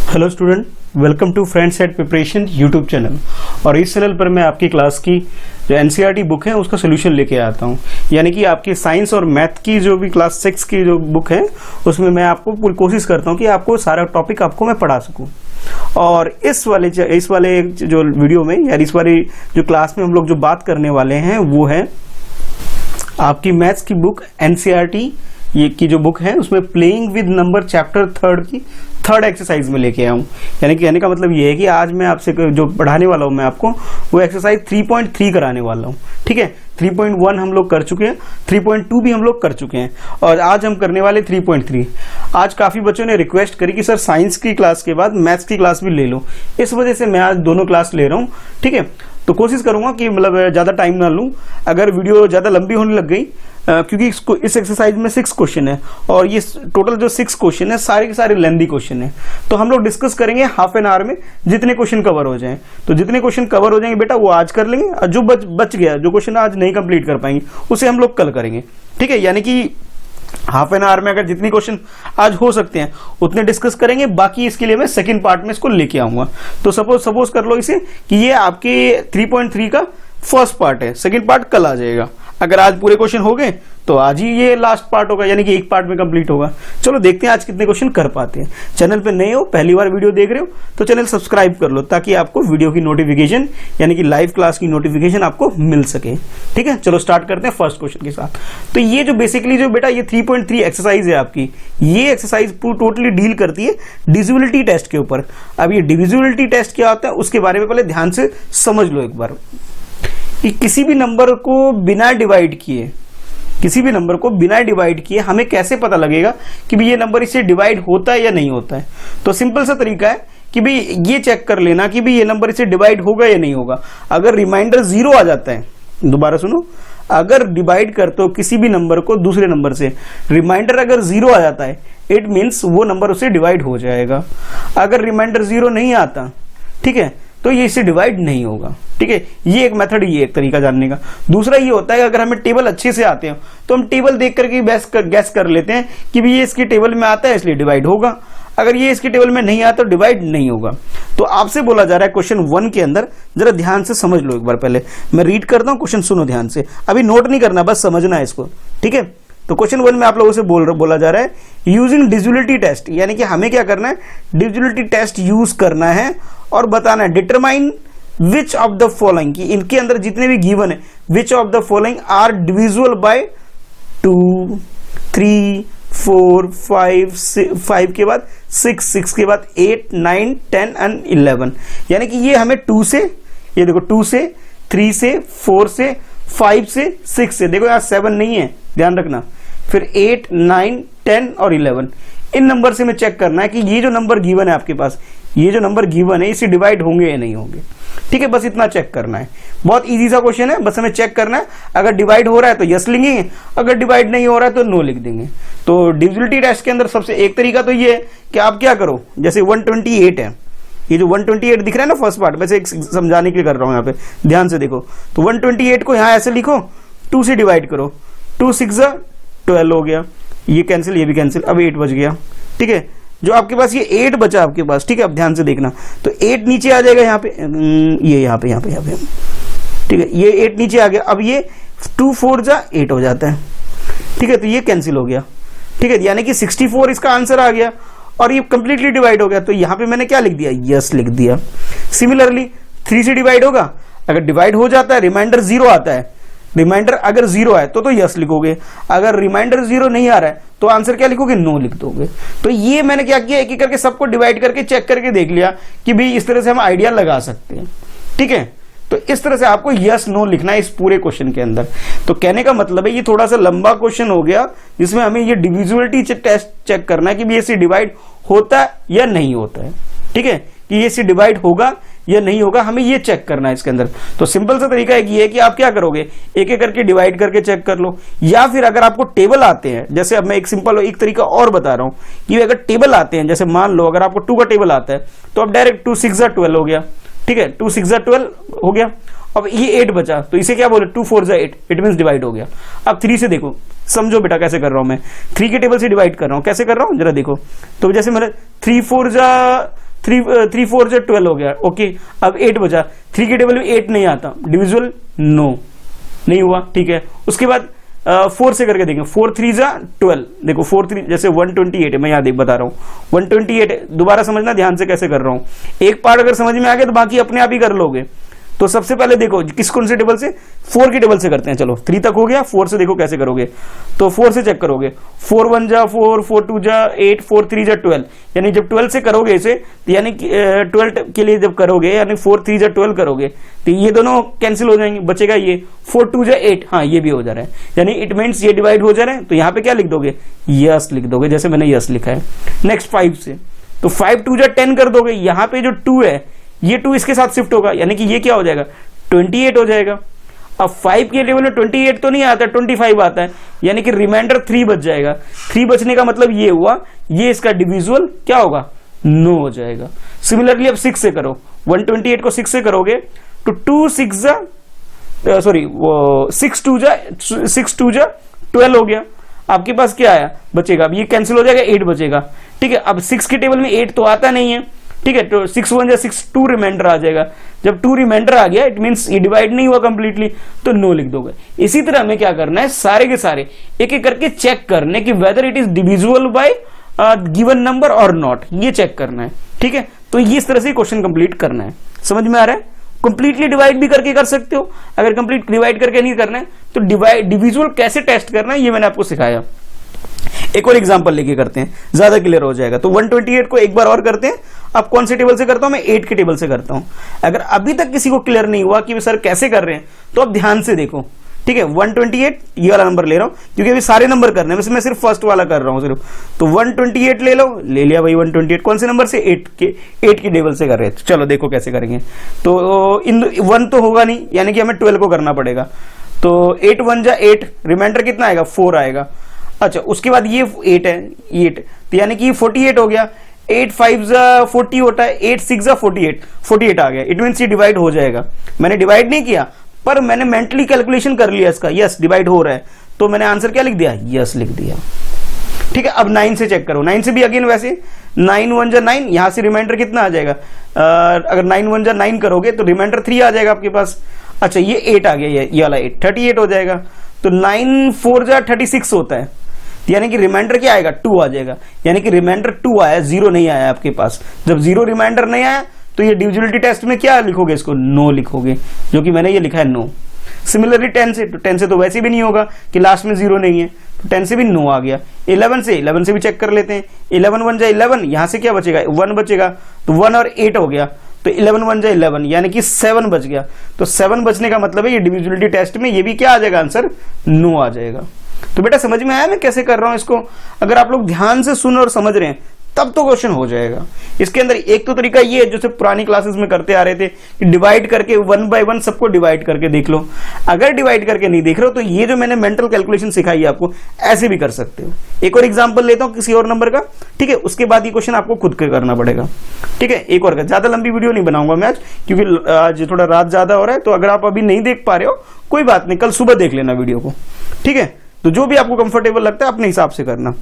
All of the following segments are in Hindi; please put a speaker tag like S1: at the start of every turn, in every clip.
S1: Hello student, welcome to friends at preparation YouTube channel. और इस चैनल पर मैं आपकी क्लास की जो एनसीईआरटी बुक है उसका सोल्यूशन लेके आता हूँ। यानी कि आपकी साइंस और मैथ की जो भी क्लास 6 की जो बुक है उसमें मैं आपको पूरी कोशिश करता हूँ कि आपको सारा टॉपिक आपको मैं पढ़ा सकूँ। और इस वाले जो वीडियो में या इस वाली जो क्लास में हम लोग जो बात करने वाले हैं वो है आपकी मैथ्स की बुक एनसीईआरटी ये की जो बुक है उसमें प्लेइंग विद नंबर चैप्टर 3 की 3rd एक्सरसाइज में लेके आया हूँ। यानी कि कहने का मतलब ये है कि आज मैं आपसे जो पढ़ाने वाला हूँ मैं आपको वो एक्सरसाइज 3.3 कराने वाला हूँ। ठीक है, 3.1 हम लोग कर चुके हैं, 3.2 भी हम लोग कर चुके हैं और आज हम करने वाले 3.3। आज काफी बच्चों ने रिक्वेस्ट करी कि सर साइंस की क्लास के बाद मैथ्स की क्लास भी ले लो, इस वजह से मैं आज दोनों क्लास ले रहा हूँ। ठीक है, तो कोशिश करूंगा कि मतलब ज्यादा टाइम ना लूं। अगर वीडियो ज्यादा लंबी होने लग गई क्योंकि इस एक्सरसाइज में 6 क्वेश्चन है और ये टोटल जो 6 क्वेश्चन है सारे के सारे लेंथी क्वेश्चन है, तो हम लोग डिस्कस करेंगे हाफ एन आवर में जितने क्वेश्चन कवर हो जाएं। तो जितने क्वेश्चन कवर हो जाएंगे बेटा वो आज कर लेंगे और जो बच गया जो क्वेश्चन आज नहीं कंप्लीट कर पाएंगे उसे हम लोग कल करेंगे। ठीक है, यानी कि हाफ एन आवर में अगर जितनी क्वेश्चन आज हो सकते हैं उतने डिस्कस करेंगे, बाकी इसके लिए मैं सेकंड पार्ट में इसको लेके आऊंगा। तो सपोज कर लो इसे कि ये आपके 3.3 का फर्स्ट पार्ट है, सेकंड पार्ट कल आ जाएगा। अगर आज पूरे क्वेश्चन हो गए तो आज ही ये लास्ट पार्ट होगा, यानी कि एक पार्ट में कंप्लीट होगा। चलो देखते हैं आज कितने क्वेश्चन कर पाते हैं। चैनल पे नए हो, पहली बार वीडियो देख रहे हो तो चैनल सब्सक्राइब कर लो ताकि आपको वीडियो की नोटिफिकेशन यानी कि लाइव क्लास की नोटिफिकेशन आपको मिल सके। ठीक है, चलो स्टार्ट करते हैं फर्स्ट क्वेश्चन के साथ। तो ये जो बेसिकली जो बेटा ये 3.3 एक्सरसाइज है आपकी, ये एक्सरसाइज टोटली डील करती है डिविजिबिलिटी टेस्ट के ऊपर। अब ये डिविजिबिलिटी टेस्ट क्या होता है उसके बारे में पहले ध्यान से समझ लो एक बार। कि किसी भी नंबर को बिना डिवाइड किए हमें कैसे पता लगेगा कि भाई ये नंबर इससे डिवाइड होता है या नहीं होता है। तो सिंपल सा तरीका है कि भाई ये चेक कर लेना कि भाई ये नंबर इससे डिवाइड होगा या नहीं होगा। अगर रिमाइंडर 0 आ जाता है, दोबारा सुनो, अगर डिवाइड करते हो किसी भी नंबर को दूसरे नंबर से, रिमाइंडर अगर 0 आ जाता है इट मीन्स वो नंबर उससे डिवाइड हो जाएगा। अगर रिमाइंडर 0 नहीं आता, ठीक है, तो ये इससे डिवाइड नहीं होगा। ठीक है, ये एक मेथड, ये एक तरीका जानने का। दूसरा ये होता है अगर हमें टेबल अच्छे से आते हैं तो हम टेबल देख करके गैस कर लेते हैं कि भाई ये इसके टेबल में आता है इसलिए डिवाइड होगा, अगर ये इसके टेबल में नहीं आता तो डिवाइड नहीं होगा। तो आपसे बोला जा रहा है क्वेश्चन 1 के अंदर, जरा ध्यान से समझ लो एक बार। पहले मैं रीड करता हूं, क्वेश्चन सुनो ध्यान से, अभी नोट नहीं करना, बस समझना है इसको। ठीक है, तो क्वेश्चन 1 में आप लोगों से बोला जा रहा है यूजिंग डिविजिबिलिटी टेस्ट, यानी कि हमें क्या करना है, डिविजिबिलिटी टेस्ट यूज करना है और बताना है determine which of the following, की इनके अंदर जितने भी गिवन है which of the following are divisible by 2, 3, 4, 5 के बाद 6 के बाद 8, 9, 10 एंड 11। यानी कि ये हमें 2 से, ये देखो 2 से, 3 से, 4 से, 5 से, 6 से, देखो यहाँ 7 नहीं है, ध्यान रखना, फिर 8, 9, 10 और 11, इन नंबर से हमें चेक करना है कि ये जो नंबर गिवन है आपके पास, ये जो नंबर गिवन है इससे डिवाइड होंगे या नहीं होंगे। ठीक है, बस इतना चेक करना है। बहुत इजी सा क्वेश्चन है, बस हमें चेक करना है। अगर डिवाइड हो रहा है तो यस लिखेंगे, अगर डिवाइड नहीं हो रहा है तो नो लिख देंगे। तो डिविजिबिलिटी टेस्ट के अंदर सबसे एक तरीका तो ये है कि आप क्या करो, जैसे 128 है, ये जो 128 दिख रहा है ना फर्स्ट पार्ट, वैसे समझाने के लिए कर रहा हूं यहाँ पे, ध्यान से देखो। तो 128 को यहाँ ऐसे लिखो, 2 से डिवाइड करो, 2 6 12 हो गया, ये कैंसिल, ये भी कैंसिल, अब 8 बच गया। ठीक है, जो आपके पास ये 8 बचा आपके पास, ठीक है, अब ध्यान से देखना, तो 8 नीचे आ जाएगा यहाँ पे, ये यहाँ पे, ठीक है, ये 8 नीचे आ गया। अब ये 2 4 जा 8 हो जाता है। ठीक है, तो ये कैंसिल हो गया। ठीक है, यानी कि 64 इसका आंसर आ गया और ये कंप्लीटली डिवाइड हो गया। तो यहाँ पे मैंने क्या लिख दिया, यस लिख दिया। सिमिलरली 3 से डिवाइड होगा, अगर डिवाइड हो जाता है, रिमाइंडर 0 आता है, रिमाइंडर अगर 0 आए तो यस लिखोगे, अगर रिमाइंडर 0 नहीं आ रहा है तो आंसर क्या लिखोगे, नो लिख दोगे। तो ये मैंने क्या किया, एक एक करके सबको डिवाइड करके चेक करके देख लिया कि भाई इस तरह से हम आइडिया लगा सकते हैं। ठीक है, तो इस तरह से आपको यस नो लिखना है इस पूरे क्वेश्चन के अंदर। तो कहने का मतलब है ये थोड़ा सा लंबा क्वेश्चन हो गया जिसमें हमें ये डिविजिबिलिटी टेस्ट चेक करना है कि ये इससे डिवाइड होता है या नहीं होता है। ठीक है, कि ये इससे डिवाइड होगा या नहीं होगा, हमें ये चेक करना है इसके अंदर। तो सिंपल सा तरीका एक ये है कि आप क्या करोगे, एक एक करके डिवाइड करके चेक कर लो, या फिर अगर आपको टेबल आते हैं, जैसे अब मैं एक सिंपल एक तरीका और बता रहा हूं कि अगर टेबल आते हैं, जैसे मान लो अगर आपको 2 का टेबल आता है तो अब डायरेक्ट 2 6 12 हो गया। ठीक है, 2 6 12 हो गया। अब ये 8 बचा तो इसे क्या बोले, 2 4 8, इट मींस डिवाइड हो गया। अब 3 से देखो, समझो बेटा कैसे कर रहा हूं मैं, 3 के टेबल से डिवाइड कर रहा हूं, कैसे कर रहा हूं जरा देखो। तो जैसे मैंने 3 4 3 4 जो 12 हो गया, ओके। अब 8 बचा, 3 के टेबल में 8 नहीं आता, डिविजिबल नो, नहीं हुआ, ठीक है। उसके बाद 4 से करके देखेंगे, 4 3 जा 12, देखो 4 3 जैसे 128 है, मैं यहाँ देख बता रहा हूँ 128 है, दोबारा समझना ध्यान से कैसे कर रहा हूँ। एक पार्ट अगर समझ में आ गया तो बाकी अपने आप ही कर लोगे। तो सबसे पहले देखो किस कौन से टेबल से, 4 के टेबल से करते हैं, चलो 3 तक हो गया, 4 से देखो कैसे करोगे। तो 4 से चेक करोगे, 4 1 जा 4, 4 2 जा 8, 4 3 जा 12, यानी जब 12 से करोगे इसे, तो यानी 12 के लिए जब करोगे यानी 4 3 जा 12 करोगे तो ये दोनों कैंसिल हो जाएंगे, बचेगा ये 4 2 जा 8, हाँ ये भी हो जा रहा है, यानी इट मीन्स ये डिवाइड हो जा रहे हैं। तो यहाँ पे क्या लिख दोगे, यस लिख दोगे, जैसे मैंने यस लिखा है। नेक्स्ट 5 से, तो 5 2 जा 10 कर दोगे, यहाँ पे जो 2 है ये 2 इसके साथ शिफ्ट होगा, यानी कि ये क्या हो जाएगा 28 हो जाएगा। अब 5 के टेबल में 28 तो नहीं आता, 25 आता है, यानी कि रिमाइंडर 3 बच जाएगा। 3 बचने का मतलब ये हुआ, ये इसका डिविजुअल क्या होगा, नो हो जाएगा। सिमिलरली अब 6 से करो, 128 को 6 से करोगे तो 2 6 जा सॉरी 6 2 जा 12 हो गया। आपके पास क्या आया बचेगा, अब ये कैंसिल हो जाएगा, 8 बचेगा, ठीक है। अब 6 के टेबल में 8 तो आता नहीं है, ठीक है, तो 6 1 जा 6, 2 रिमाइंडर आ जाएगा। जब 2 रिमाइंडर आ गया इट मींस ये डिवाइड नहीं हुआ कंप्लीटली, तो नो लिख दोगे। इसी तरह हमें क्या करना है, सारे के सारे एक एक करके चेक करने कि whether it is divisible by given number और नॉट, ये चेक करना है, ठीक है। तो इस तरह से क्वेश्चन कंप्लीट करना है, समझ में आ रहा है। कंप्लीटली डिवाइड भी करके कर सकते हो, अगर कंप्लीट डिवाइड करके नहीं करना है तो डिविजिबल कैसे टेस्ट करना है ये मैंने आपको सिखाया। एक और एग्जांपल लेके करते हैं, ज्यादा क्लियर हो जाएगा। तो 128 को एक बार और करते हैं। अब कौन से टेबल से करता हूं मैं, 8 के टेबल से करता हूं। अगर अभी तक किसी को क्लियर नहीं हुआ कि सर कैसे कर रहे हैं तो अब ध्यान से देखो, ठीक है। 128 ये वाला नंबर ले रहा हूं क्योंकि अभी सारे नंबर करने हैं, मैं सिर्फ फर्स्ट वाला कर रहा हूं सिर्फ। तो 128 ले लो, ले लिया भाई 128, कौन से नंबर से, 8 के टेबल से कर रहे हैं। चलो देखो कैसे करेंगे। तो इन 1 तो होगा नहीं, यानी कि हमें 12 को करना पड़ेगा। तो 8 1 जा 8, रिमाइंडर कितना आएगा 4 आएगा। अच्छा उसके बाद ये 8 है, 8 तो यानी कि 48 हो गया। 8 5 जा 40 होता है, 8 6 जा 48 आ गया। इट मीन्स ये डिवाइड हो जाएगा। मैंने डिवाइड नहीं किया पर मैंने मेंटली कैलकुलेशन कर लिया इसका, यस डिवाइड हो रहा है, तो मैंने आंसर क्या लिख दिया, यस लिख दिया, ठीक है। अब 9 से चेक करो, 9 से भी अगेन वैसे 9 1 जा 9, यहां से रिमाइंडर कितना आ जाएगा, अगर 9 1 जा 9 करोगे तो रिमाइंडर 3 आ जाएगा आपके पास। अच्छा ये 8 आ गया, ये वाला 8 38 हो जाएगा। तो 9 4 जा 36 होता है, यानी कि रिमाइंडर क्या आएगा 2 आ जाएगा, यानी कि रिमाइंडर 2 आया, 0 नहीं आया आपके पास। जब 0 रिमाइंडर नहीं आया तो ये डिविजिबिलिटी टेस्ट में क्या लिखोगे, इसको नो लिखोगे, जो कि मैंने ये लिखा है नो। सिमिलरली 10 से, तो 10 से तो वैसे भी नहीं होगा कि लास्ट में 0 नहीं है, तो 10 से भी नो आ गया। 11 से भी चेक कर लेते हैं। 11 1 जा 11, यहां से क्या बचेगा 1 बचेगा, तो 1 और 8 हो गया, तो 11 1 जा 11 यानी कि 7 बच गया। तो 7 बचने का मतलब है ये डिविजिबिलिटी टेस्ट में ये भी क्या आ जाएगा, आंसर नो आ जाएगा। तो बेटा समझ में आया मैं कैसे कर रहा हूं इसको। अगर आप लोग ध्यान से सुन और समझ रहे हैं तब तो क्वेश्चन हो जाएगा। इसके अंदर एक तो तरीका ये है जो सिर्फ पुरानी क्लासेस में करते आ रहे थे कि डिवाइड करके 1 बाय 1 सबको डिवाइड करके देख लो। अगर डिवाइड करके नहीं देख रहे हो तो ये जो मैंने मेंटल कैलकुलेशन सिखाई है आपको, ऐसे भी कर सकते हो। एक और एग्जांपल लेता हूं किसी और नंबर का, ठीक है, उसके बाद ये क्वेश्चन आपको खुद के करना पड़ेगा, ठीक है। एक और का ज्यादा लंबी वीडियो नहीं बनाऊंगा मैं आज, क्योंकि आज थोड़ा रात ज्यादा हो रहा है। तो अगर आप अभी नहीं देख पा रहे हो कोई बात नहीं, कल सुबह देख लेना वीडियो को, ठीक है। तो जो भी आपको कंफर्टेबल लगता है अपने हिसाब से करना।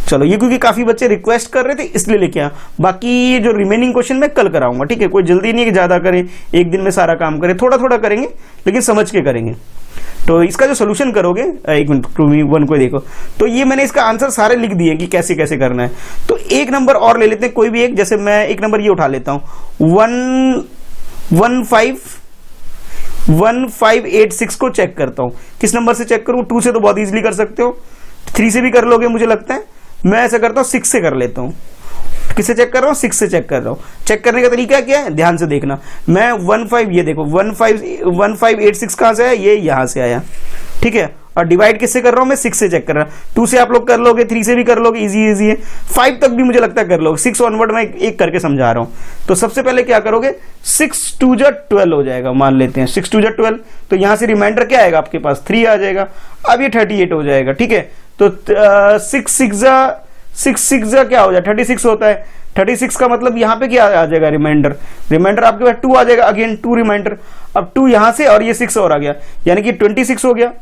S1: चलो ये क्योंकि काफी बच्चे रिक्वेस्ट कर रहे थे इसलिए लेके आया, बाकी जो रिमेनिंग क्वेश्चन मैं कल कराऊंगा, ठीक है। कोई जल्दी नहीं कि ज्यादा करें, एक दिन में सारा काम करें, थोड़ा थोड़ा करेंगे लेकिन समझ के करेंगे। तो इसका जो सोल्यूशन करोगे, एक मिनट 2v1 को देखो, तो ये मैंने इसका आंसर सारे लिख दिए कि कैसे कैसे करना है। तो एक नंबर और ले लेते हैं, कोई भी एक, जैसे मैं एक नंबर ये उठा लेता हूं 1586 को चेक करता हूं। किस नंबर से चेक करूं, 2 से तो बहुत इजीली कर सकते हो, 3 से भी कर लोगे मुझे लगता है। मैं ऐसा करता हूं 6 से कर लेता हूं। किससे चेक कर रहा हूं, 6 से चेक कर रहा हूं। चेक करने का तरीका क्या है, ध्यान से देखना। मैं 15 ये देखो 1586 कहां से आया, ये यहां से आया, ठीक है। और डिवाइड किससे कर रहा हूं मैं, 6 से चेक कर रहा हूं। 2 से आप लोग कर लोगे, 3 से भी कर लोगे, इजी इजी है। 5 तक भी मुझे लगता है कर लोगे, 6 ऑनवर्ड मैं एक करके समझा रहा हूं। तो सबसे पहले क्या करोगे, 6 2 जा 12 हो जाएगा, मान लेते हैं 6 2 जा 12। तो यहां से रिमाइंडर क्या आएगा आपके पास, 3 आ जाएगा। अब ये 38 हो जाएगा, ठीक है। तो 6 6 जा क्या हो जाए 36 होता है। 36 का मतलब यहाँ पे क्या आ जाएगा, रिमाइंडर आपके पास 2 आ जाएगा, अगेन 2 रिमाइंडर। अब 2 यहां से और ये 6 और आ गया, यानी कि 26 हो गया,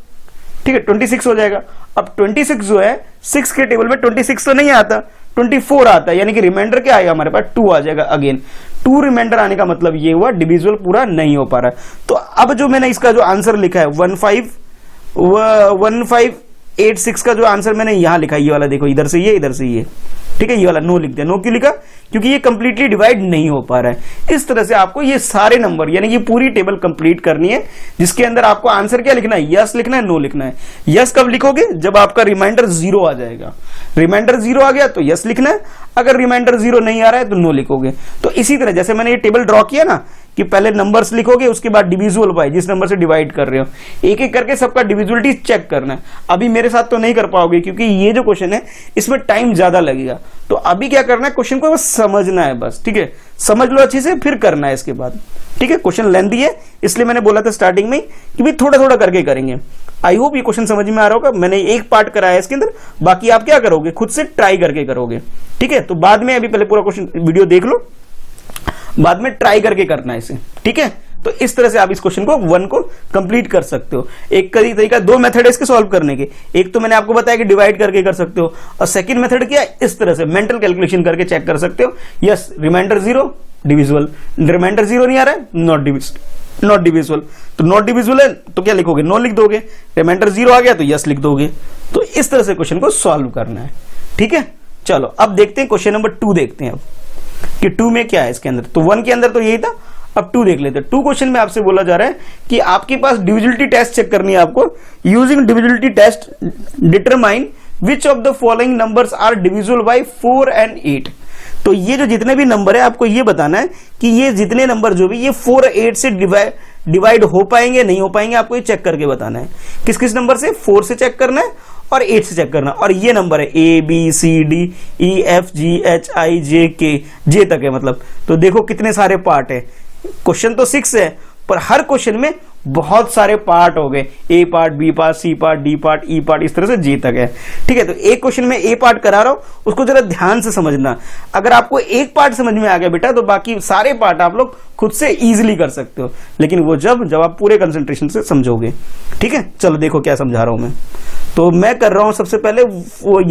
S1: ठीक है। 26 हो जाएगा। अब 26 जो है 6 के टेबल में 26 तो नहीं आता, 24 आता है, यानी कि रिमाइंडर क्या आएगा हमारे पास 2 आ जाएगा। अगेन 2 रिमाइंडर आने का मतलब ये हुआ डिविजिबल पूरा नहीं हो पा रहा है। तो अब जो मैंने इसका जो आंसर लिखा है 1586 का जो आंसर मैंने यहां लिखा है, ये वाला देखो, इधर से ये, ठीक है, ये वाला नो लिख दिया। नो क्यों लिखा? क्योंकि ये कंप्लीटली डिवाइड नहीं हो पा रहा है। इस तरह से आपको ये सारे नंबर यानी कि पूरी टेबल कंप्लीट करनी है, जिसके अंदर आपको आंसर क्या लिखना है, यस लिखना है, नो लिखना है। यस कब लिखोगे? जब आपका रिमाइंडर 0 आ जाएगा। रिमाइंडर 0 आ गया तो यस लिखना है, अगर रिमाइंडर 0 नहीं आ रहा है तो नो लिखोगे। तो इसी तरह जैसे मैंने ये टेबल ड्रॉ किया ना कि पहले नंबर्स लिखोगे, उसके बाद डिविजिबल बाय जिस नंबर से डिवाइड कर रहे हो, एक एक करके सबका डिविजिबिलिटी चेक करना है। अभी मेरे साथ तो नहीं कर पाओगे क्योंकि ये जो क्वेश्चन है इसमें टाइम ज्यादा लगेगा। तो अभी क्या करना है, क्वेश्चन को बस समझना है बस, ठीक है, समझ लो अच्छे से, फिर करना है इसके बाद, ठीक है। क्वेश्चन लेंथी है इसलिए मैंने बोला था स्टार्टिंग में कि भाई थोड़ा थोड़ा करके करेंगे। आई होप ये क्वेश्चन समझ में आ रहा होगा। मैंने एक पार्ट कराया है इसके अंदर, बाकी आप क्या करोगे, खुद से ट्राई करके करोगे, ठीक है। तो बाद में अभी पहले पूरा क्वेश्चन वीडियो देख लो, बाद में ट्राई करके करना है इसे, ठीक है। तो इस तरह से आप इस क्वेश्चन को 1 को कंप्लीट कर सकते हो। एक तरीका, 2 मेथड है इसके सॉल्व करने के। एक तो मैंने आपको बताया कि डिवाइड करके कर सकते हो, और सेकंड मेथड क्या है, इस तरह से मेंटल कैलकुलेशन करके चेक कर सकते हो। यस रिमाइंडर 0 डिविजिबल, रिमाइंडर 0 नहीं आ रहा है, नॉट डिविजिबल। तो नॉट डिविजिबल है तो क्या लिखोगे, नो लिख दोगे। रिमाइंडर 0 आ गया तो यस लिख दोगे। तो इस तरह से क्वेश्चन को सॉल्व करना है, ठीक है। चलो अब देखते हैं क्वेश्चन नंबर 2 देखते हैं अब कि 2 में क्या है इसके अंदर। तो 1 के अंदर तो यही था, अब 2 देख लेते हैं। 2 क्वेश्चन में आपसे बोला जा रहा है कि आपके पास डिविजिबिलिटी टेस्ट चेक करनी है आपको। Using divisibility test determine which of the following numbers are divisible by 4 and 8। तो ये जो जितने भी नंबर है आपको ये बताना है कि ये जितने नंबर जो भी ये 4 और 8 से डिवाइड हो पाएंगे नहीं हो पाएंगे, आपको ये चेक करके बताना है। किस किस नंबर से, 4 से चेक करना है और 8 से चेक करना। और ये नंबर है ABCD EFGHIJK, जे तक है मतलब। तो देखो कितने सारे पार्ट है। क्वेश्चन तो 6 है पर हर क्वेश्चन में बहुत सारे पार्ट हो गए, A part, B part, C part, D part, E part, इस तरह से J तक है, ठीक है। तो एक क्वेश्चन में A पार्ट करा रहा हूं, उसको जरा ध्यान से समझना। अगर आपको एक पार्ट समझ में आ गया बेटा तो बाकी सारे पार्ट आप लोग खुद से इजीली कर सकते हो, लेकिन वो जब आप पूरे कंसंट्रेशन से समझोगे, ठीक है। चलो देखो क्या समझा रहा हूं मैं। तो मैं कर रहा हूं सबसे पहले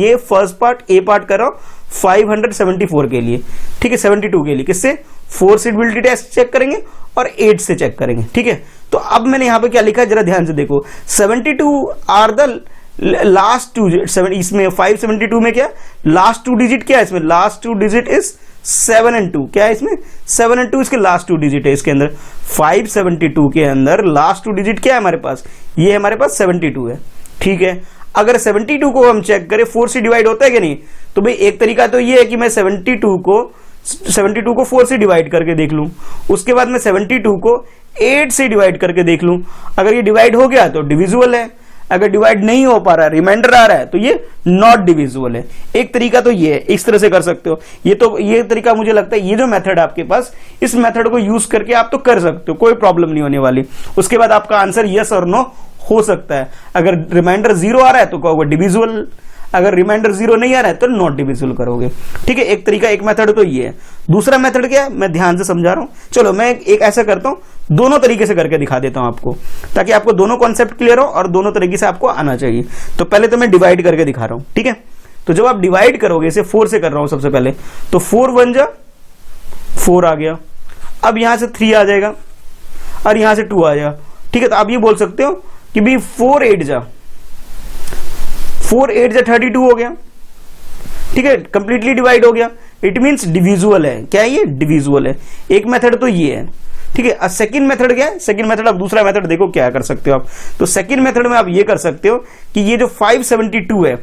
S1: ये फर्स्ट पार्ट A पार्ट कर रहा हूं 574 के लिए, ठीक है, 72 के लिए। किससे, 4 से डिविजिबिलिटी टेस्ट चेक करेंगे और 8 से चेक करेंगे, ठीक है। तो अब मैंने यहां पे क्या लिखा है जरा ध्यान से देखो। 72 आर द लास्ट 2, इसमें 572 में क्या लास्ट 2 डिजिट क्या है, इसमें लास्ट 2 डिजिट इज 7 and 2। क्या है इसमें, 7 and 2 इसके लास्ट 2 डिजिट है। इसके अंदर 572 के अंदर लास्ट 2 डिजिट क्या है हमारे पास, ये हमारे पास 72 है, ठीक है। अगर 72 को हम चेक करें 4 से डिवाइड होता है कि नहीं, तो भाई एक तरीका तो ये है कि मैं 72 को 4 से डिवाइड करके देख लूं, उसके बाद मैं 72 को 8 से डिवाइड करके देख लूं। अगर ये डिवाइड हो गया तो डिविजिबल है, अगर डिवाइड नहीं हो पा रहा है, रिमाइंडर आ रहा है, तो ये नॉट डिविजिबल है। एक तरीका तो ये है, इस तरह से कर सकते हो। ये तरीका मुझे लगता है, ये जो मेथड आपके पास, इस मेथड को यूज करके आप तो कर सकते हो, कोई प्रॉब्लम नहीं होने वाली। उसके बाद आपका आंसर यस और नो हो सकता है। अगर रिमाइंडर 0 आ रहा है तो कहोगे डिविजिबल, अगर रिमाइंडर 0 नहीं आ रहा है तो नॉट डिविजिबल करोगे, ठीक है। एक तरीका, एक मेथड तो ये है। दूसरा मेथड क्या है, मैं ध्यान से समझा रहा हूं। चलो मैं एक ऐसा करता हूं, दोनों तरीके से करके दिखा देता हूं आपको, ताकि आपको दोनों कॉन्सेप्ट क्लियर हो और दोनों तरीके से आपको आना चाहिए। तो पहले तो मैं डिवाइड करके दिखा रहा हूं, ठीक है। तो जब आप डिवाइड करोगे, इसे 4 से कर रहा हूं सबसे पहले, तो 4 1 जा 4 आ गया। अब यहां से 3 आ जाएगा और यहां से 2 आ जाएगा, ठीक है। तो आप ये बोल सकते हो कि भी 4 8 जा 32 हो गया, ठीक है, कंप्लीटली डिवाइड हो गया। इट मींस डिविजिबल है। क्या है ये, डिविजिबल है। एक मेथड तो ये है, ठीक है। सेकंड मेथड क्या है, सेकंड मेथड, अब दूसरा मेथड देखो क्या कर सकते हो आप। तो सेकंड मेथड में आप ये कर सकते हो कि ये जो 572 है,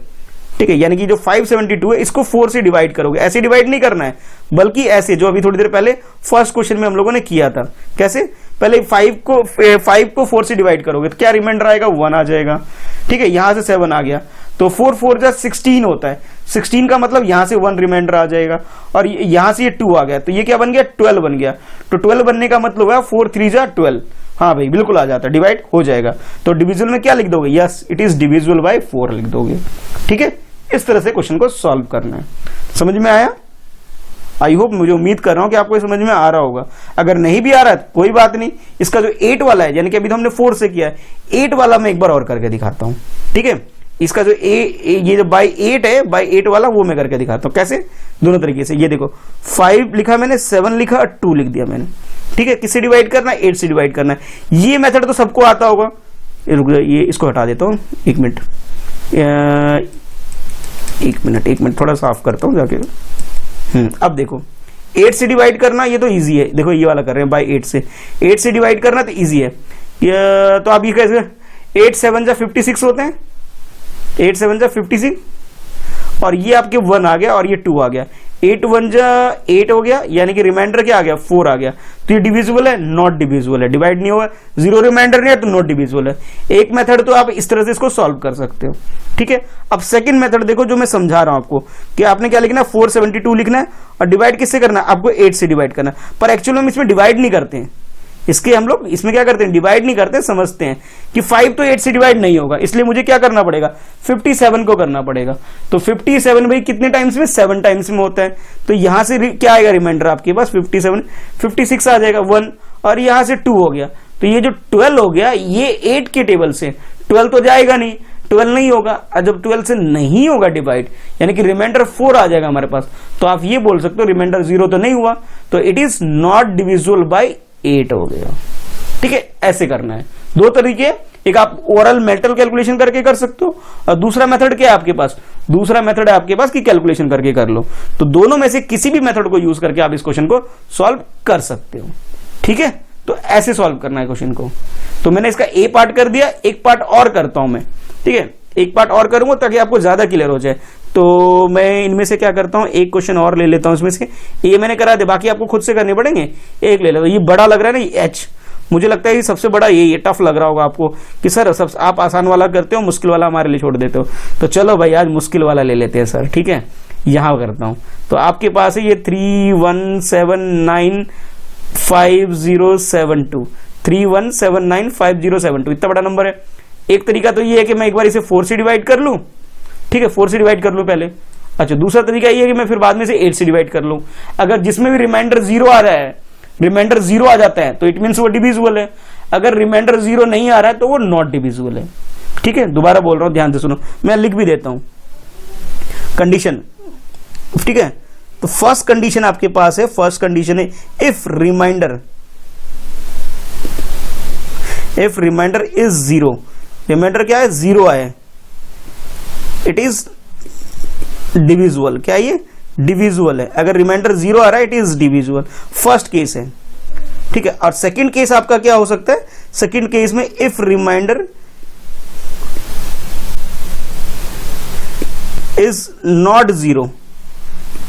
S1: ठीक है, यानी कि जो 572 है इसको 4 से डिवाइड करोगे। ऐसे डिवाइड नहीं करना है, बल्कि ऐसे जो अभी थोड़ी देर पहले फर्स्ट क्वेश्चन में हम लोगों ने किया था। कैसे, पहले 5 को 4 से डिवाइड करोगे तो क्या रिमाइंडर आएगा, 1 आ जाएगा, ठीक है। यहां से 7 आ गया तो 4 4 जा 16 होता है। 16 का मतलब यहां से 1 रिमाइंडर आ जाएगा और यहां से ये 2 आ गया, तो ये क्या बन गया, 12 बन गया। तो 12 बनने का मतलब है 4 3 जा 12। हाँ भाई बिल्कुल आ जाता है, डिवाइड हो जाएगा। तो डिविजिबल में क्या लिख दोगे, yes it is divisible by 4 लिख दोगे, ठीक है। इस तरह से क्वेश्चन को सॉल्व करना है। समझ में आया? आई होप, मुझे उम्मीद कर रहा हूं कि आपको समझ में आ रहा होगा। अगर नहीं भी आ रहा है तो कोई बात नहीं, इसका जो 8 वाला है, यानी कि अभी तो हमने 4 से किया है, 8 वाला मैं एक बार और करके दिखाता हूं, ठीक है। इसका जो ये जो बाई 8 है, बाई 8 वाला वो मैं करके दिखाता हूँ कैसे, दोनों तरीके से। ये देखो 5 लिखा मैंने, 7 लिखा और 2 लिख दिया मैंने, ठीक है। किससे डिवाइड करना है? 8 से डिवाइड करना है। ये मेथड तो सबको आता होगा। रुक जाओ, ये इसको हटा देता हूँ, एक मिनट थोड़ा साफ करता हूँ जाके। अब देखो 8 से डिवाइड करना ये तो इजी है, देखो ये वाला कर रहे हैं बाई 8 से डिवाइड करना तो इजी है। तो आप ये कैसे, 8 7 जा 56 होते हैं, 8 7 जा 56 और ये आपके 1 आ गया और ये 2 आ गया, 8 1 जा 8 हो गया, यानी कि रिमाइंडर क्या आ गया? 4 आ गया। तो ये डिविजिबल है? नॉट डिविजिबल है, डिवाइड नहीं होगा, जीरो रिमाइंडर नहीं है तो नॉट डिविजिबल है। एक मेथड तो आप इस तरह से इसको सॉल्व कर सकते हो, ठीक है। अब सेकंड मेथड देखो जो मैं समझा रहा हूं आपको, कि आपने क्या लिखना है? 472 लिखना है और डिवाइड किससे करना है? आपको 8 से डिवाइड करना है। पर एक्चुअली हम इसमें डिवाइड नहीं करते हैं, इसके हम लोग इसमें क्या करते हैं? डिवाइड नहीं करते, समझते हैं कि 5 तो 8 से डिवाइड नहीं होगा, इसलिए मुझे क्या करना पड़ेगा? 57 को करना पड़ेगा। तो 57 भाई कितने टाइम्स में? 7 टाइम्स में होता है। तो यहां से क्या आएगा रिमाइंडर आपके पास? 57 56 आ जाएगा 1 और यहां से 2 हो गया। तो ये जो 12 हो गया ये 8 के टेबल से 12 तो जाएगा नहीं, 12 नहीं होगा, और जब 12 से नहीं होगा डिवाइड यानी कि रिमाइंडर 4 आ जाएगा हमारे पास। तो आप ये बोल सकते हो रिमाइंडर 0 तो नहीं हुआ, तो it is not divisible by 8 हो गया, ठीक है। ऐसे करना है। दो तरीके, एक आप ओवरऑल मेंटल कैलकुलेशन करके कर सकते हो और दूसरा मेथड क्या है आपके पास? दूसरा मेथड है आपके पास कि कैलकुलेशन करके कर लो। तो दोनों में से किसी भी मेथड को यूज करके आप इस क्वेश्चन को सॉल्व कर सकते हो, ठीक है। तो ऐसे सॉल्व करना है क्वेश्चन को। तो मैंने इसका ए पार्ट कर दिया, एक पार्ट और करता हूं मैं, ठीक है। एक पार्ट और करूंगा ताकि आपको ज्यादा क्लियर हो जाए। तो मैं इनमें से क्या करता हूं, एक क्वेश्चन और ले लेता हूं इसमें से। ये मैंने करा दिया, बाकी आपको खुद से करने पड़ेंगे। एक ले लेता, ये बड़ा लग रहा है ना, ये एच, मुझे लगता है ये सबसे बड़ा ये टफ लग रहा होगा आपको कि सर सब आप आसान वाला करते हो, मुश्किल वाला हमारे लिए छोड़ देते हो। तो चलो भाई आज मुश्किल वाला ले लेते हैं सर, ठीक है। यहां करता हूं। तो आपके पास है ये 31795072, 31795072, इतना बड़ा नंबर है। एक तरीका तो ये है कि मैं एक बार इसे 4 से डिवाइड कर लूं, ठीक है, 4 से डिवाइड कर लूं पहले। अच्छा, दूसरा तरीका ये है कि मैं फिर बाद में से 8 से डिवाइड कर लूं। अगर जिसमें भी रिमाइंडर 0 आ रहा है, रिमाइंडर 0 आ जाता है तो इट मींस वो डिविजिबल है। अगर रिमाइंडर 0 नहीं आ रहा है तो वो नॉट डिविजिबल है, ठीक है। दोबारा बोल रहा हूं, ध्यान से सुनो, मैं लिख भी देता हूं कंडीशन, ठीक है। तो फर्स्ट कंडीशन आपके पास है, फर्स्ट कंडीशन है इफ रिमाइंडर इज 0, रिमाइंडर क्या है? 0 आए, इट इज डिविजिबल। क्या ये? डिविजिबल है। अगर रिमाइंडर 0 आ रहा है it is divisible, first case है, ठीक है। और सेकंड केस आपका क्या हो सकता है? सेकंड केस में if reminder is not 0,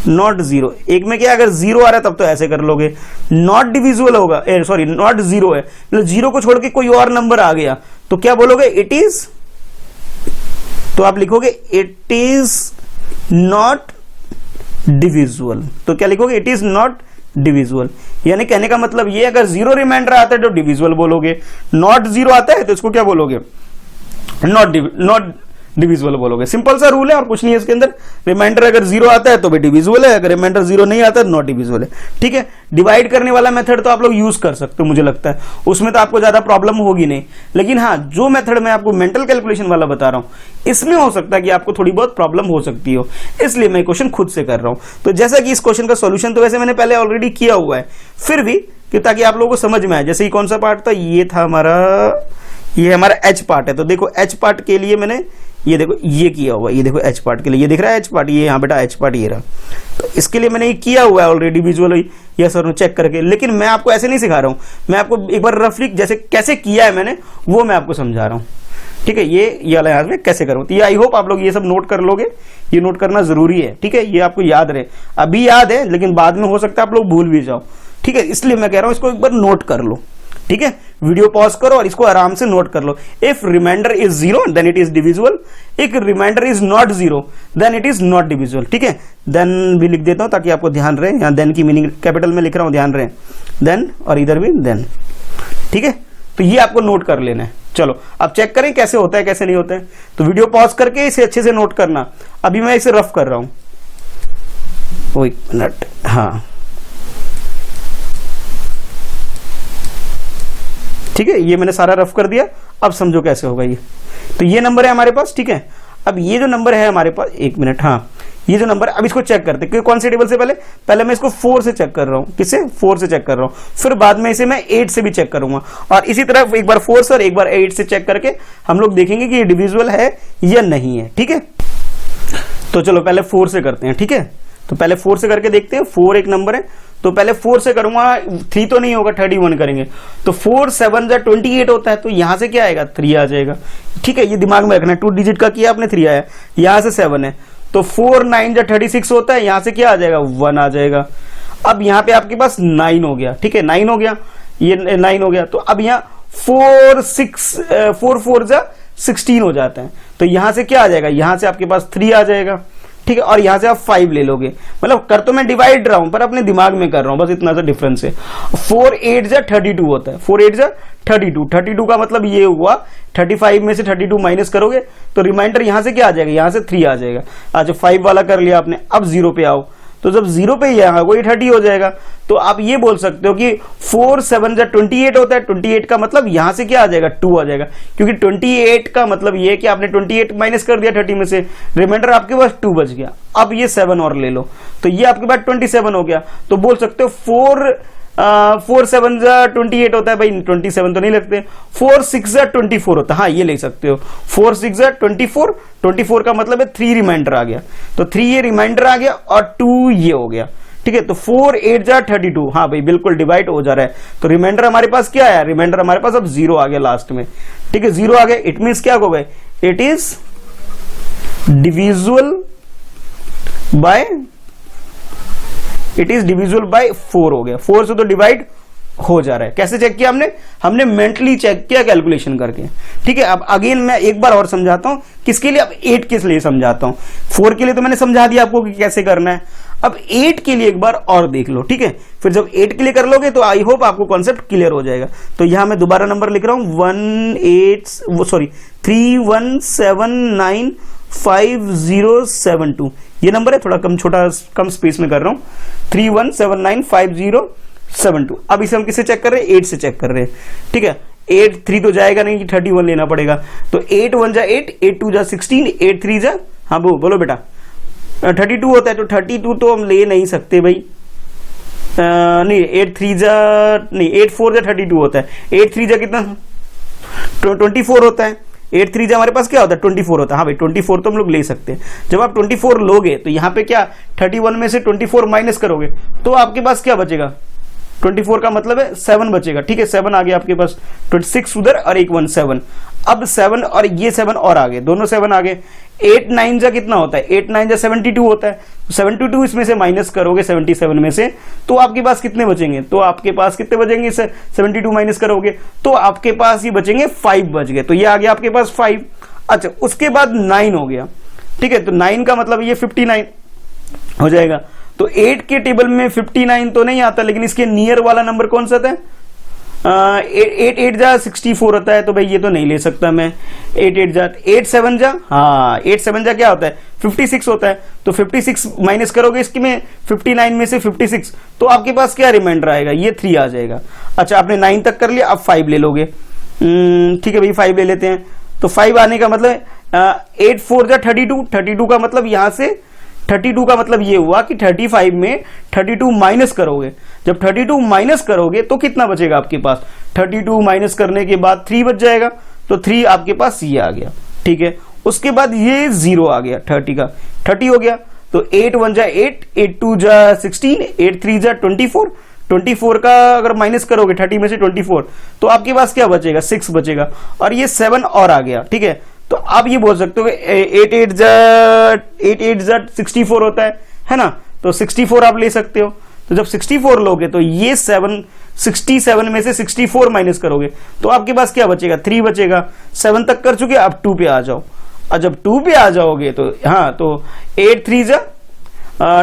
S1: not 0, एक में क्या अगर 0 आ रहा है तब तो ऐसे कर लोगे, नॉट डिविजिबल होगा, सॉरी नॉट 0 है, मतलब 0 को छोड़ के कोई और नंबर आ गया तो क्या बोलोगे? इट इज, तो आप लिखोगे इट इज नॉट डिविजिबल। तो क्या लिखोगे? It is not divisible. यानी कहने का मतलब ये, अगर 0 रिमाइंडर आता है तो डिविजिबल बोलोगे, नॉट 0 आता है तो इसको क्या बोलोगे? नॉट डिविजिबल बोलोगे। सिंपल सा रूल है और कुछ नहीं है इसके अंदर। रिमाइंडर अगर 0 आता है तो भी डिविजिबल है, अगर रिमाइंडर 0 नहीं आता है नॉट डिविजिबल है, ठीक है। डिवाइड करने वाला मेथड तो आप लोग यूज कर सकते हो, मुझे लगता है उसमें तो आपको ज्यादा प्रॉब्लम होगी नहीं। लेकिन हाँ, जो मेथड मैं आपको मेंटल कैलकुलेशन वाला बता रहा हूं, इसमें हो सकता है कि आपको थोड़ी बहुत प्रॉब्लम हो सकती हो, इसलिए मैं क्वेश्चन खुद से कर रहा हूं। तो जैसा कि इस क्वेश्चन का सोल्यूशन तो वैसे मैंने पहले ऑलरेडी किया हुआ है, फिर भी कि ताकि आप लोगों को समझ में आए। जैसे ये कौन सा पार्ट था? ये था हमारा, ये हमारा एच पार्ट है। तो देखो एच पार्ट के लिए मैंने ये देखो ये किया हुआ, ये देखो एच पार्ट के लिए, ये दिख रहा है एच पार्ट, ये यहाँ बेटा एच पार्ट ये रहा। तो इसके लिए मैंने ये किया हुआ है ऑलरेडी विजुअली, यस और नो चेक करके। लेकिन मैं आपको ऐसे नहीं सिखा रहा हूँ, मैं आपको एक बार रफली जैसे कैसे किया है मैंने वो मैं आपको समझा रहा हूँ, ठीक है। ये वाला यहाँ में कैसे करूँ, तो ये आई होप आप लोग ये सब नोट कर लोगे, ये नोट करना जरूरी है, ठीक है। ये आपको याद रहे, अभी याद है लेकिन बाद में हो सकता है आप लोग भूल भी जाओ, ठीक है। इसलिए मैं कह रहा हूँ इसको एक बार नोट कर लो, ठीक है। वीडियो पॉज करो और इसको आराम से नोट कर लो। If reminder is 0 then it is divisible, if reminder is not 0 then it is not divisible, ठीक है। देन भी लिख देता हूं ताकि आपको ध्यान रहे, यहां देन की मीनिंग कैपिटल में लिख रहा हूं, ध्यान रहे, देन, और इधर भी देन, ठीक है। तो ये आपको नोट कर लेना है। चलो अब चेक करें कैसे होता है कैसे नहीं होता है। तो वीडियो पॉज करके इसे अच्छे से नोट करना। अभी मैं इसे रफ कर रहा हूं, एक मिनट, हाँ ठीक है, ये मैंने सारा रफ कर दिया। अब समझो कैसे होगा ये। तो ये नंबर है हमारे पास, ठीक है। अब ये जो नंबर है हमारे पास, एक मिनट, हाँ ये जो नंबर, अब इसको चेक करते हैं कौन से टेबल से, पहले मैं इसको 4 से चेक कर रहा हूँ, किससे, 4 से चेक कर रहा हूँ, फिर बाद में इसे मैं 8 से भी चेक करूंगा, और इसी तरह एक बार 4 से और एक बार 8 से चेक करके हम लोग देखेंगे कि ये डिविजिबल है या नहीं है। ठीक है, तो चलो पहले 4 से करते हैं। ठीक है, तो पहले 4 से करके देखते हैं। 4 एक नंबर है, तो पहले 4 से करूंगा, 3 तो नहीं होगा, 31 करेंगे, तो 4 7 जा 28 होता है, तो यहां से क्या आएगा, 3 आ जाएगा। ठीक है, ये दिमाग में रखना है, 2 डिजिट का किया आपने, 3 आया, यहां से 7 है, तो 4 9 जा 36 होता है, यहां से क्या आ जाएगा, 1 आ जाएगा। अब यहां पे आपके पास 9 हो गया। ठीक है, 9 हो गया, ये 9 हो गया, तो अब यहाँ 4 4 जा 16 हो जाता है, तो यहां से क्या आ जाएगा, यहां से आपके पास 3 आ जाएगा। ठीक है, और यहां से आप 5 ले लोगे, मतलब कर तो मैं डिवाइड रहा हूं पर अपने दिमाग में कर रहा हूं, बस इतना सा डिफरेंस है। 4 8 जा 32 होता है, 4 8 जा 32 का मतलब ये हुआ 35 में से 32 माइनस करोगे तो रिमाइंडर यहां से क्या आ जाएगा, यहां से 3 आ जाएगा। अच्छा 5 वाला कर लिया आपने, अब 0 पे आओ, तो जब 0 पे यहाँ कोई 30 हो जाएगा, तो आप ये बोल सकते हो कि 4 7 जा 28 होता है, 28 का मतलब यहां से क्या आ जाएगा, 2 आ जाएगा, क्योंकि 28 का मतलब ये है कि आपने 28 माइनस कर दिया 30 में से, रिमाइंडर आपके पास 2 बच गया। अब ये 7 और ले लो, तो ये आपके पास 27 हो गया, तो बोल सकते हो 4 7 जा 28 होता है, भाई 27 तो नहीं लगते, 4 6 जा 24 होता है, हाँ ये ले सकते हो, 4 6 जा 24 का मतलब है 3 रिमाइंडर आ गया, तो 3 ये रिमाइंडर आ गया और 2 ये हो गया। ठीक है, तो 4 8 जा 32, हाँ भाई बिल्कुल डिवाइड हो जा रहा है, तो रिमाइंडर हमारे पास क्या है, रिमाइंडर हमारे पास अब 0 आ गया लास्ट में। ठीक है, 0 आ गया, इट मीन्स क्या हो गए, इट इज डिविजिबल बाय 4 हो गया, 4 से तो डिवाइड हो जा रहा है। कैसे चेक किया हमने मेंटली चेक किया कैलकुलेशन करके। ठीक है, अब अगेन मैं एक बार और समझाता हूं, किसके लिए, अब 8 के लिए समझाता हूं, 4 के लिए तो मैंने समझा दिया आपको कि कैसे करना है, अब 8 के लिए एक बार और देख लो। ठीक है, फिर जब 8 के लिए कर लोगे तो आई होप आपको कॉन्सेप्ट क्लियर हो जाएगा। तो यहां मैं दोबारा नंबर लिख रहा हूं 31795072, ये नंबर है, थोड़ा कम स्पेस में कर रहा हूं, 31795072। अब इसे हम किससे चेक कर रहे हैं, 8 से चेक कर रहे हैं। ठीक है, 8 3 तो जाएगा नहीं, 31 लेना पड़ेगा, तो 8 1 जा 8, 8 2 जा 16, 8 3 जा, हाँ बोलो बेटा 32 होता है, तो 32 तो हम ले नहीं सकते भाई, नहीं 8 3 जा नहीं 8 4 जा 32 होता है, 8 3 जा कितना 24 होता है, 8 3 जा हमारे पास क्या होता है 24 होता है, हाँ भाई 24 तो हम लोग ले सकते हैं। जब आप 24 लोगे तो यहाँ पे क्या 31 में से 24 माइनस करोगे तो आपके पास क्या बचेगा, 24 का मतलब है 7 बचेगा। ठीक है, 7 आ गया आपके पास, 26 उधर और एक 1 7, अब 7 और ये 7 और आ गए, दोनों 7 आ गए। 8 9 जा कितना होता है, 8 9 जा 72 होता है, 72 इसमें से माइनस करोगे 77 में से, तो आपके पास कितने बचेंगे, तो आपके पास कितने बचेंगे, 72 माइनस करोगे तो आपके पास ही बचेंगे 5 बच गए, तो ये आ गया आपके पास 5। अच्छा उसके बाद 9 हो गया। ठीक है, तो 9 का मतलब ये 59 हो जाएगा, तो 8 के टेबल में 59 तो नहीं आता, लेकिन इसके नियर वाला नंबर कौन सा था, 8 8 जा 64 होता है, तो भाई ये तो नहीं ले सकता मैं, 8 8 जा 8 7 जा, हाँ 8 7 जा क्या होता है 56 होता है, तो 56 माइनस करोगे इसके में 59 में से 56, तो आपके पास क्या रिमाइंडर आएगा, ये 3 आ जाएगा। अच्छा आपने 9 तक कर लिया, अब 5 ले लोगे, ठीक है भाई 5 ले लेते हैं, तो 5 आने का मतलब 8 4 जा 32 का मतलब यहां से 32 का मतलब ये हुआ कि 35 में 32 माइनस करोगे, जब 32 माइनस करोगे तो कितना बचेगा आपके पास, 32 माइनस करने के बाद 3 बच जाएगा, तो 3 आपके पास ये आ गया। ठीक है, उसके बाद ये 0 आ गया, 30 का 30 हो गया, तो 8 1 जा 8, 8 2 जा 16, 8 3 जा 24, 24 का अगर माइनस करोगे 30 में से 24 तो आपके पास क्या बचेगा, 6 बचेगा, और ये 7 और आ गया। ठीक है, तो आप ये बोल सकते हो कि 8 8 जा 64 होता है ना, तो 64 आप ले सकते हो, तो जब 64 लोगे तो ये 67 में से 64 माइनस करोगे तो आपके पास क्या बचेगा, 3 बचेगा। 7 तक कर चुके, अब 2 पे आ जाओ, और जब 2 पे आ जाओगे तो हाँ, तो 8 3 जा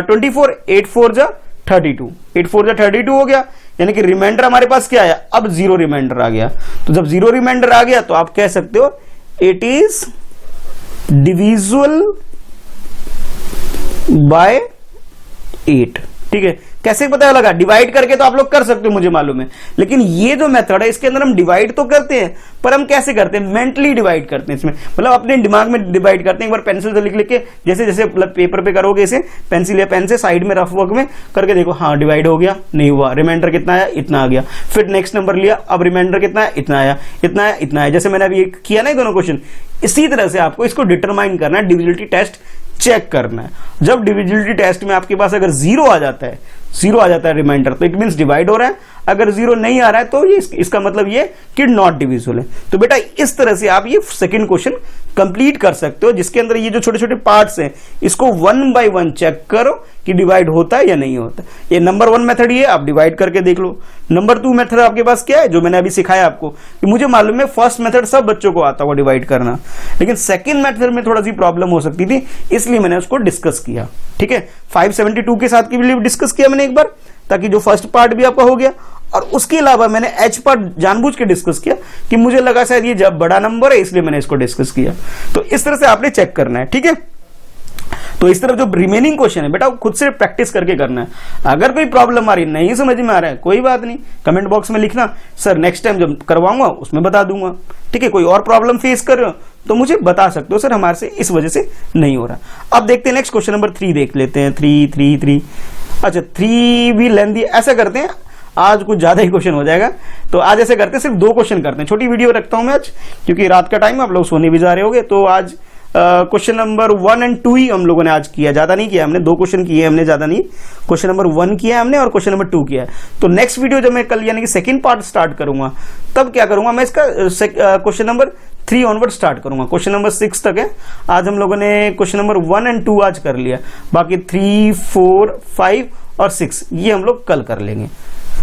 S1: 24, 8 4 जा 32, 8 4 जा 32 हो गया, यानी कि रिमाइंडर हमारे पास क्या आया, अब 0 रिमाइंडर आ गया। तो जब 0 रिमाइंडर आ गया तो आप कह सकते हो इट इज डिविजिबल बाय 8। ठीक है, कैसे पता लगा? डिवाइड करके तो आप लोग कर सकते हो, मुझे मालूम है, लेकिन ये जो मेथड है इसके अंदर हम डिवाइड तो करते हैं, पर हम कैसे करते हैं? मेंटली डिवाइड करते हैं इसमें, मतलब अपने दिमाग में डिवाइड करते हैं। एक बार पेंसिल से लिख लिख के जैसे जैसे पेपर पे करोगे, इसे पेंसिल या पेन से साइड में रफ वर्क में करके देखो, हाँ डिवाइड हो गया, नहीं हुआ, रिमाइंडर कितना आया? इतना आ गया। फिर नेक्स्ट नंबर लिया, अब रिमाइंडर कितना है? इतना आया, इतना आया, इतना आया। जैसे मैंने अभी किया ना दोनों क्वेश्चन, इसी तरह से आपको इसको डिटरमाइन करना है, डिविजिबिलिटी टेस्ट चेक करना है। जब डिविजिबिलिटी टेस्ट में आपके पास अगर जीरो आ जाता है रिमाइंडर, तो इट मींस डिवाइड हो रहा है। अगर जीरो नहीं आ रहा है तो ये इसका मतलब ये कि नॉट डिविजिबल है। तो बेटा इस तरह से आप ये सेकंड क्वेश्चन कंप्लीट कर सकते हो, जिसके अंदर ये जो छोटे छोटे पार्ट्स हैं इसको 1 बाय 1 चेक करो कि डिवाइड होता है या नहीं होता। ये नंबर 1 मेथड ये आप डिवाइड करके देख लो। नंबर 2 मेथड आपके पास क्या है, जो मैंने अभी सिखाया आपको, कि मुझे मालूम है फर्स्ट मेथड सब बच्चों को आता हुआ डिवाइड करना, लेकिन सेकंड मेथड में थोड़ा सी प्रॉब्लम हो सकती थी, इसलिए मैंने उसको डिस्कस किया। ठीक है, 572 के साथ की भी डिस्कस किया मैंने एक बार, ताकि जो फर्स्ट पार्ट भी आपका हो गया, और उसके अलावा मैंने एच पार्ट जानबूझ के डिस्कस किया कि मुझे लगा शायद ये जब बड़ा नंबर है इसलिए मैंने इसको डिस्कस किया। तो इस तरह से आपने चेक करना है। ठीक है, तो इस तरफ जो रिमेनिंग क्वेश्चन है बेटा खुद से प्रैक्टिस करके करना है। अगर कोई प्रॉब्लम आ रही नहीं समझ में आ रहा है, कोई बात नहीं, कमेंट बॉक्स में लिखना, सर नेक्स्ट टाइम जब करवाऊंगा उसमें बता दूंगा। ठीक है, कोई और प्रॉब्लम फेस कर रहे हो तो मुझे बता सकते हो, सर हमारे से इस वजह से नहीं हो रहा। अब देखते हैं नेक्स्ट क्वेश्चन नंबर 3 देख लेते हैं। 3 अच्छा 3 भी लेंथी, ऐसा करते हैं आज कुछ ज्यादा ही क्वेश्चन हो जाएगा, तो आज ऐसे करते हैं सिर्फ 2 क्वेश्चन करते हैं। छोटी वीडियो रखता हूं मैं आज, क्योंकि रात का टाइम आप लोग सोने भी जा रहे होगे। तो आज क्वेश्चन नंबर 1 और 2 ही हम लोगों ने आज किया, ज्यादा नहीं किया हमने, 2 क्वेश्श्चन किए हमने, ज्यादा नहीं। क्वेश्चन नंबर 1 किया हमने और क्वेश्चन नंबर 2 किया। तो नेक्स्ट वीडियो जब मैं कल यानी कि सेकंड पार्ट स्टार्ट करूंगा, तब क्या करूंगा मैं, इसका क्वेश्चन नंबर 3 ऑनवर्ड स्टार्ट करूंगा। क्वेश्चन नंबर 6 तक है। आज हम लोगों ने क्वेश्चन नंबर 1 और 2 आज कर लिया, बाकी 3, 4, 5 और 6 ये हम लोग कल कर लेंगे।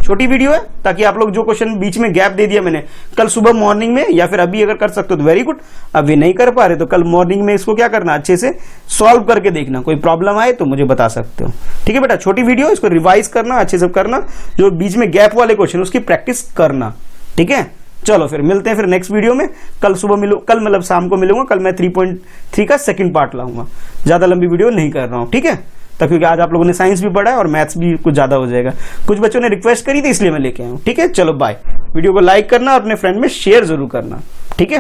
S1: छोटी वीडियो है, ताकि आप लोग जो क्वेश्चन बीच में गैप दे दिया मैंने, कल सुबह मॉर्निंग में या फिर अभी अगर कर सकते हो तो वेरी गुड, अभी नहीं कर पा रहे तो कल मॉर्निंग में इसको क्या करना, अच्छे से सॉल्व करके देखना। कोई प्रॉब्लम आए तो मुझे बता सकते हो। ठीक है बेटा, छोटी वीडियो, इसको रिवाइज करना, अच्छे से करना, जो बीच में गैप वाले क्वेश्चन उसकी प्रैक्टिस करना। ठीक है, चलो फिर मिलते हैं फिर नेक्स्ट वीडियो में। कल सुबह मिलूं, कल मतलब शाम को मिलूंगा। कल मैं 3.3 का सेकंड पार्ट लाऊंगा, ज्यादा लंबी वीडियो नहीं कर रहा हूं। ठीक है, तब क्योंकि आज आप लोगों ने साइंस भी पढ़ा है और मैथ्स भी कुछ ज्यादा हो जाएगा। कुछ बच्चों ने रिक्वेस्ट करी थी इसलिए मैं लेके आया हूं। ठीक है, चलो बाय। वीडियो को लाइक करना और अपने फ्रेंड में शेयर जरूर करना। ठीक है।